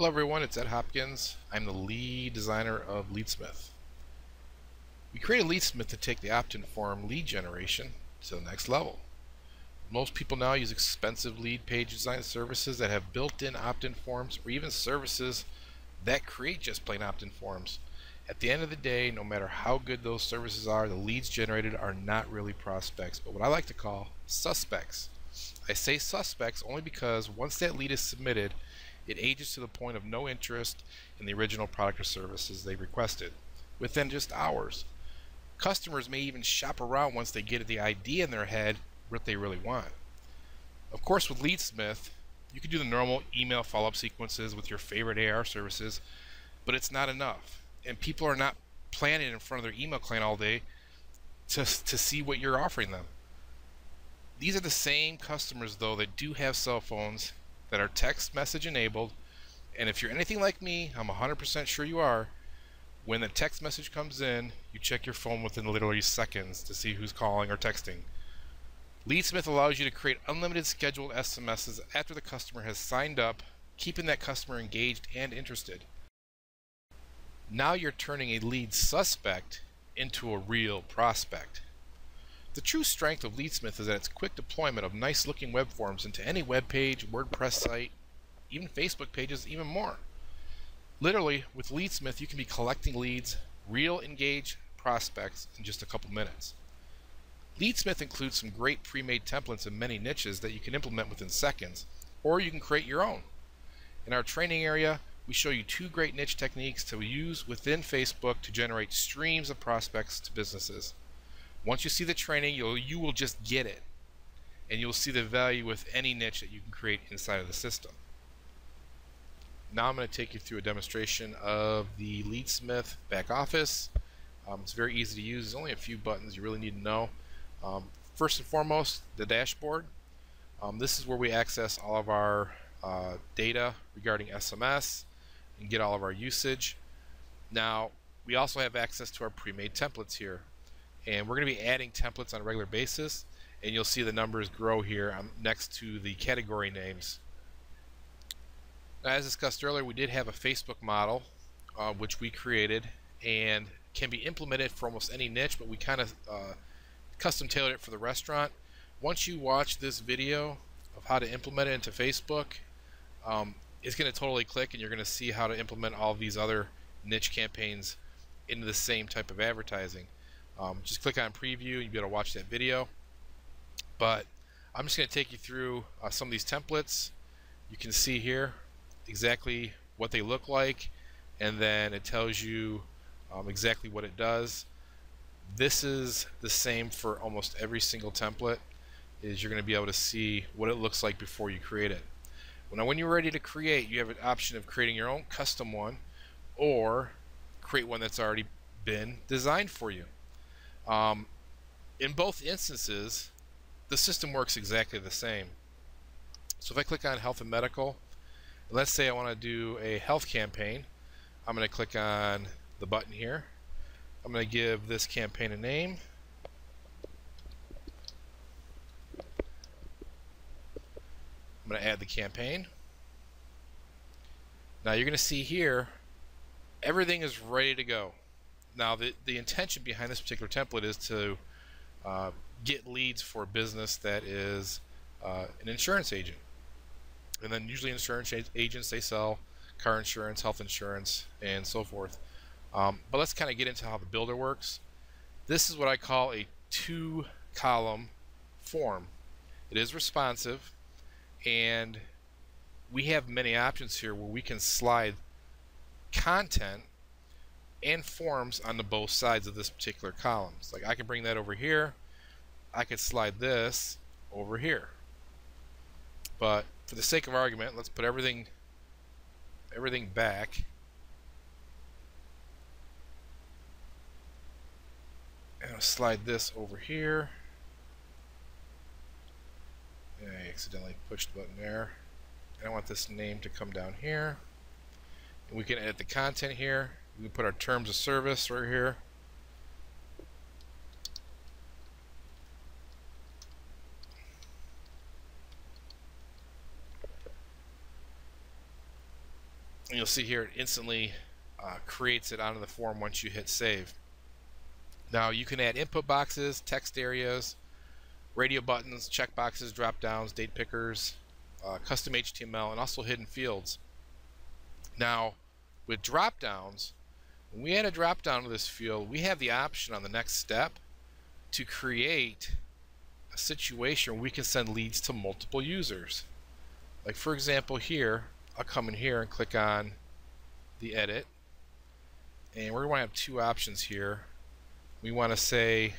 Hello everyone, it's Ed Hopkins. I'm the lead designer of Leadsmith. We created Leadsmith to take the opt-in form lead generation to the next level. Most people now use expensive lead page design services that have built-in opt-in forms, or even services that create just plain opt-in forms. At the end of the day, no matter how good those services are, the leads generated are not really prospects, but what I like to call suspects. I say suspects only because once that lead is submitted, it ages to the point of no interest in the original product or services they requested within just hours. Customers may even shop around once they get the idea in their head what they really want. Of course, with Leadsmith, you can do the normal email follow-up sequences with your favorite AR services, but it's not enough. And people are not planning in front of their email client all day to see what you're offering them. These are the same customers, though, that do have cell phones that are text message enabled, and if you're anything like me, I'm 100% sure you are, when the text message comes in, you check your phone within literally seconds to see who's calling or texting. Leadsmith allows you to create unlimited scheduled SMSs after the customer has signed up, keeping that customer engaged and interested. Now you're turning a lead suspect into a real prospect. The true strength of Leadsmith is that its quick deployment of nice looking web forms into any web page, WordPress site, even Facebook pages, even more. Literally, with Leadsmith, you can be collecting leads, real engaged prospects, in just a couple minutes. Leadsmith includes some great pre-made templates in many niches that you can implement within seconds, or you can create your own. In our training area, we show you 2 great niche techniques to use within Facebook to generate streams of prospects to businesses. Once you see the training, you will just get it, and you'll see the value with any niche that you can create inside of the system. Now I'm going to take you through a demonstration of the Leadsmith back office. It's very easy to use. There's only a few buttons you really need to know. First and foremost, the dashboard. This is where we access all of our data regarding SMS and get all of our usage. Now, we also have access to our pre-made templates here. And we're going to be adding templates on a regular basis, and you'll see the numbers grow here next to the category names. Now, as discussed earlier, we did have a Facebook model which we created and can be implemented for almost any niche, but we kind of custom tailored it for the restaurant. Once you watch this video of how to implement it into Facebook, it's going to totally click, and you're going to see how to implement all of these other niche campaigns into the same type of advertising. Just click on preview and you'll be able to watch that video. But I'm just going to take you through some of these templates. You can see here exactly what they look like, and then it tells you exactly what it does. This is the same for almost every single template. You're going to be able to see what it looks like before you create it. Now, when you're ready to create, you have an option of creating your own custom one, or create one that's already been designed for you. In both instances, the system works exactly the same. So if I click on health and medical, let's say I want to do a health campaign, I'm going to click on the button here. I'm going to give this campaign a name. I'm going to add the campaign. Now you're going to see here everything is ready to go. Now the intention behind this particular template is to get leads for a business that is an insurance agent. And then usually insurance agents, they sell car insurance, health insurance, and so forth. But let's kind of get into how the builder works. This is what I call a 2-column form. It is responsive, and we have many options here where we can slide content and forms onto both sides of this particular column. So like I can bring that over here, I could slide this over here. But for the sake of argument, let's put everything back. And I'll slide this over here. And I accidentally pushed the button there. And I want this name to come down here. And we can edit the content here. We can put our terms of service right here. you'll see here it instantly creates it onto the form once you hit save. Now you can add input boxes, text areas, radio buttons, check boxes, drop downs, date pickers, custom HTML, and also hidden fields. Now with drop downs, when we add a drop down to this field, we have the option on the next step to create a situation where we can send leads to multiple users. Like for example here, I'll come in here and click on the edit, and we're going to have two options here. We want to say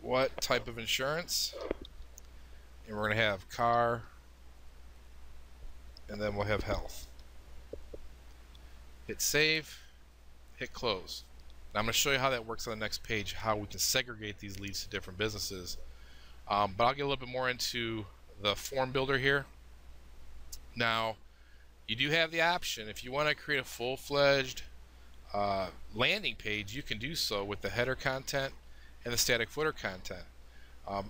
what type of insurance, and we're going to have car, and then we'll have health. Hit save, hit close. Now I'm going to show you how that works on the next page, how we can segregate these leads to different businesses. But I'll get a little bit more into the form builder here. Now you do have the option, if you want to create a full-fledged landing page, you can do so with the header content and the static footer content.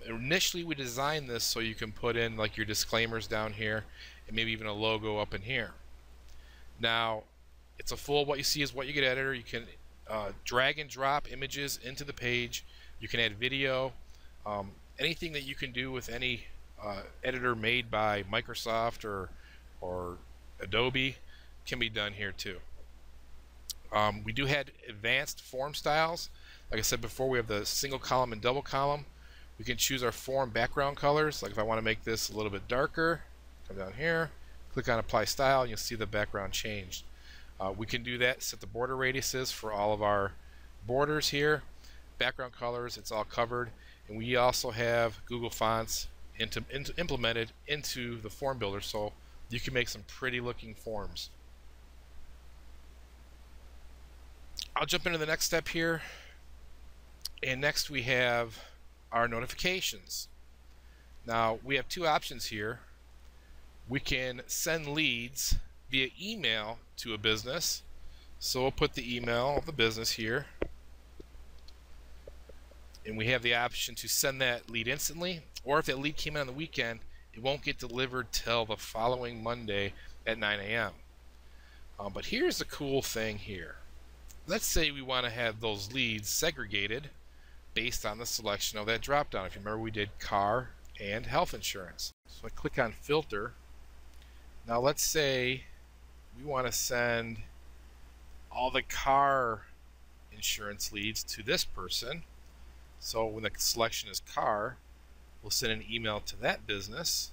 Initially we designed this so you can put in like your disclaimers down here and maybe even a logo up in here. Now it's a full what you see is what you get editor. You can drag and drop images into the page. You can add video. Anything that you can do with any editor made by Microsoft or Adobe can be done here too. We do have advanced form styles. Like I said before, we have the single column and double column. We can choose our form background colors. Like if I want to make this a little bit darker, come down here, click on apply style, and you'll see the background changed. We can do that, set the border radiuses for all of our borders here, background colors, it's all covered. And we also have Google Fonts implemented into the form builder, so you can make some pretty looking forms. I'll jump into the next step here, and next we have our notifications. Now we have two options here. We can send leads via email to a business, so we'll put the email of the business here, and we have the option to send that lead instantly, or if that lead came in on the weekend, it won't get delivered till the following Monday at 9 a.m. But here's the cool thing here. Let's say we want to have those leads segregated based on the selection of that drop down. If you remember, we did car and health insurance. So I click on filter. Now let's say we want to send all the car insurance leads to this person. So when the selection is car, we'll send an email to that business,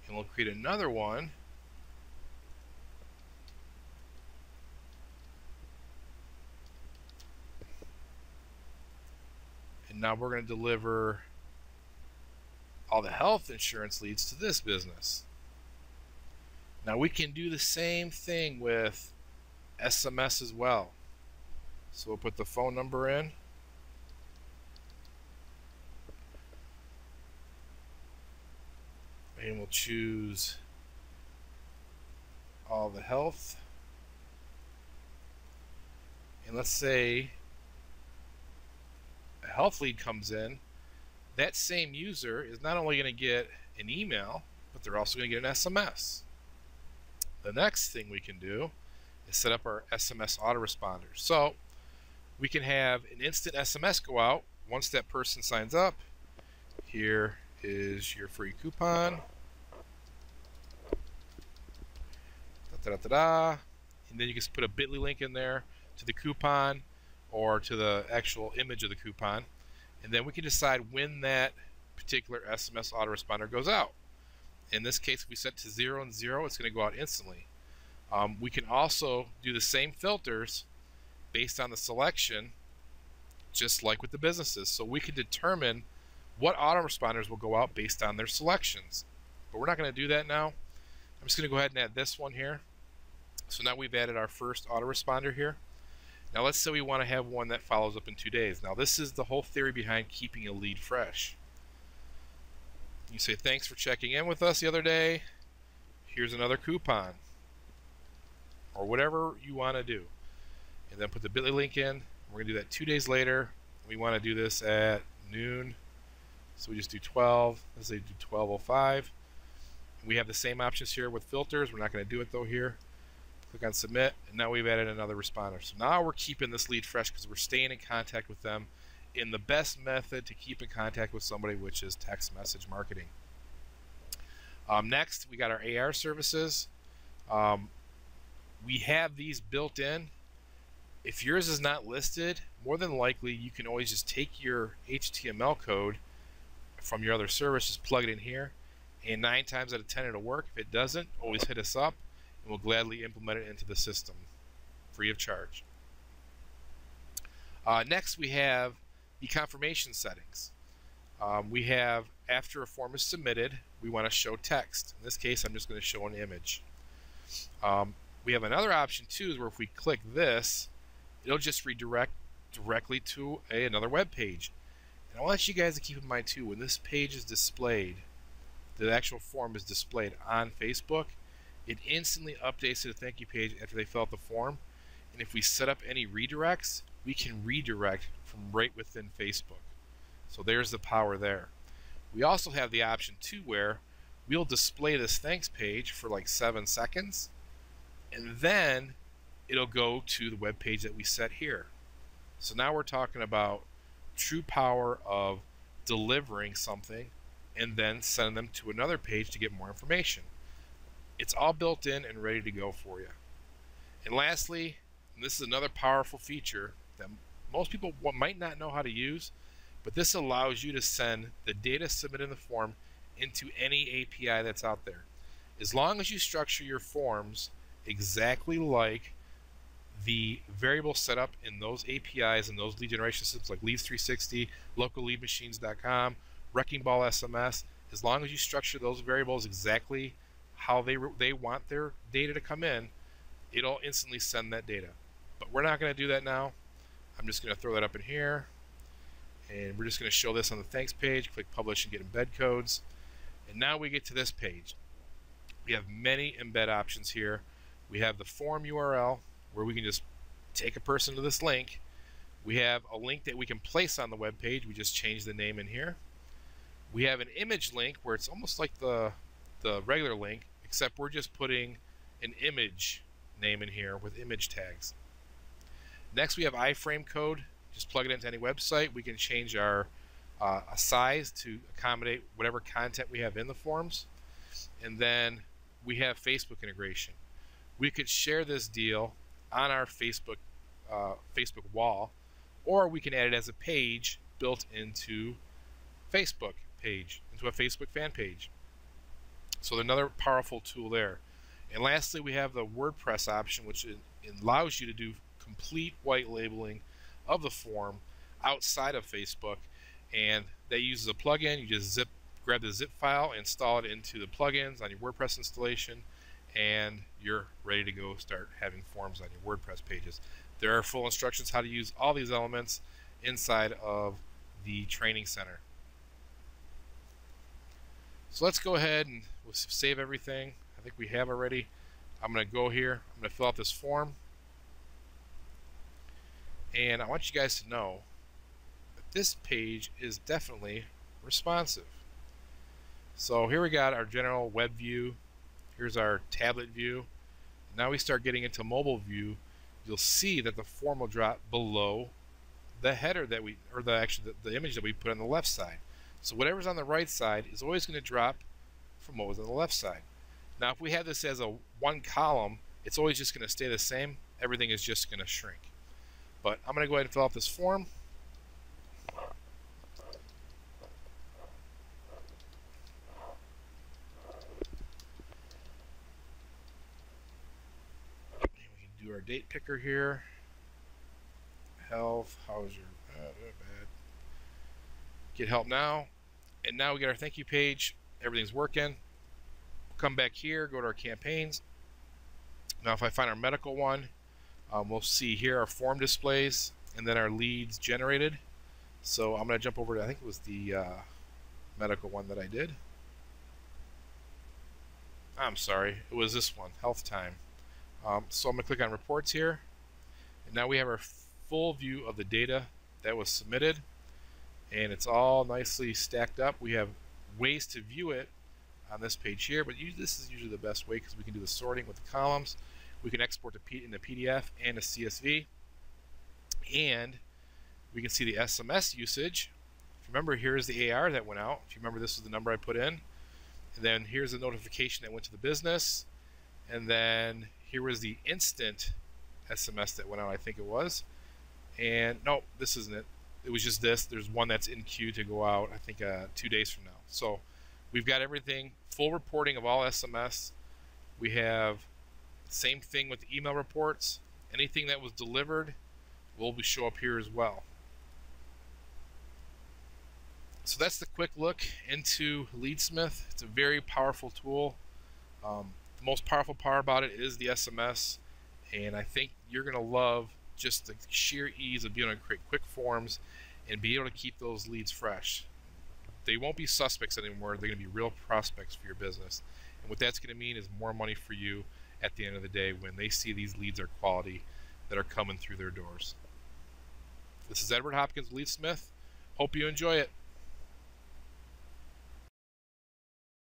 and we'll create another one and now we're going to deliver all the health insurance leads to this business. Now we can do the same thing with SMS as well. So we'll put the phone number in, and we'll choose all the health, and let's say a health lead comes in. That same user is not only going to get an email, but they're also going to get an SMS. The next thing we can do is set up our SMS autoresponder. So we can have an instant SMS go out once that person signs up. Here is your free coupon. And then you can put a bit.ly link in there to the coupon or to the actual image of the coupon, and then we can decide when that particular SMS autoresponder goes out. In this case, if we set to 0 and 0, it's going to go out instantly. We can also do the same filters based on the selection, just like with the businesses. So we can determine what autoresponders will go out based on their selections. But we're not going to do that now. I'm just going to go ahead and add this one here. So now we've added our first autoresponder here. Now let's say we want to have one that follows up in 2 days. Now this is the whole theory behind keeping a lead fresh. You say, thanks for checking in with us the other day. Here's another coupon. Or whatever you want to do. And then put the bit.ly link in. We're going to do that 2 days later. We want to do this at noon. So we just do 12. Let's say do 12:05. We have the same options here with filters. We're not going to do it though here. Click on submit, and now we've added another responder. So now we're keeping this lead fresh because we're staying in contact with them in the best method to keep in contact with somebody, which is text message marketing. Next, we got our AR services. We have these built in. If yours is not listed, more than likely you can always just take your HTML code from your other service, just plug it in here, and 9 times out of 10 it'll work. If it doesn't, always hit us up and we'll gladly implement it into the system free of charge. Next, we have the confirmation settings. We have, after a form is submitted, we want to show text. In this case, I'm just going to show an image. We have another option too, where if we click this, it'll just redirect directly to another web page. And I want you guys to keep in mind too, when this page is displayed, the actual form is displayed on Facebook, it instantly updates to the thank you page after they fill out the form. And if we set up any redirects, we can redirect from right within Facebook. So there's the power there. We also have the option too where we'll display this thanks page for like 7 seconds, and then it'll go to the web page that we set here. So now we're talking about true power of delivering something and then sending them to another page to get more information. It's all built in and ready to go for you. And lastly, and this is another powerful feature that most people might not know how to use, but this allows you to send the data submitted in the form into any API that's out there. As long as you structure your forms exactly like the variable set up in those APIs and those lead generation systems like Leads360, localleadmachines.com, Wrecking Ball SMS, as long as you structure those variables exactly how they want their data to come in, it'll instantly send that data. But we're not going to do that now. I'm just going to throw that up in here, and we're just going to show this on the thanks page. Click publish and get embed codes. And now we get to this page. We have many embed options here. We have the form URL where we can just take a person to this link. We have a link that we can place on the web page. We just change the name in here. We have an image link where it's almost like the regular link, except we're just putting an image name in here with image tags. Next, we have iframe code. Just plug it into any website. We can change our a size to accommodate whatever content we have in the forms. And then we have Facebook integration. We could share this deal on our Facebook wall, or we can add it as a page built into Facebook page, into a Facebook fan page. So another powerful tool there. And lastly, we have the WordPress option, which allows you to do complete white labeling of the form outside of Facebook, and that uses a plugin. You just grab the zip file, install it into the plugins on your WordPress installation, and you're ready to go start having forms on your WordPress pages. There are full instructions how to use all these elements inside of the training center. So let's go ahead and we'll save everything. I think we have already. I'm going to go here. I'm going to fill out this form. And I want you guys to know that this page is definitely responsive. So here we got our general web view. Here's our tablet view. Now we start getting into mobile view. You'll see that the form will drop below the header that we, or the image that we put on the left side. So whatever's on the right side is always going to drop from what was on the left side. Now if we have this as a one column, it's always just going to stay the same. Everything is just going to shrink. But I'm going to go ahead and fill out this form. And we can do our date picker here. Health, how's your bad. Get help now. And now we get our thank you page. Everything's working. We'll come back here, go to our campaigns. Now if I find our medical one, we'll see here our form displays and then our leads generated. So I'm going to jump over to, I think it was the medical one that I did. I'm sorry, it was this one, health time. So I'm going to click on reports here. And now we have our full view of the data that was submitted. And it's all nicely stacked up. We have ways to view it on this page here, but this is usually the best way because we can do the sorting with the columns. We can export in the PDF and a CSV, and we can see the SMS usage. If you remember, here's the AR that went out. If you remember, this was the number I put in. And then here's the notification that went to the business. And then here was the instant SMS that went out, I think it was. And no, this isn't it. It was just this. There's one that's in queue to go out, I think 2 days from now. So we've got everything, full reporting of all SMS. We have same thing with the email reports. Anything that was delivered will show up here as well. So that's the quick look into Leadsmith. It's a very powerful tool. The most powerful part about it is the SMS, and I think you're going to love just the sheer ease of being able to create quick forms and be able to keep those leads fresh. They won't be suspects anymore. They're going to be real prospects for your business. And what that's going to mean is more money for you at the end of the day when they see these leads are quality that are coming through their doors. This is Edward Hopkins, Leadsmith. Hope you enjoy it.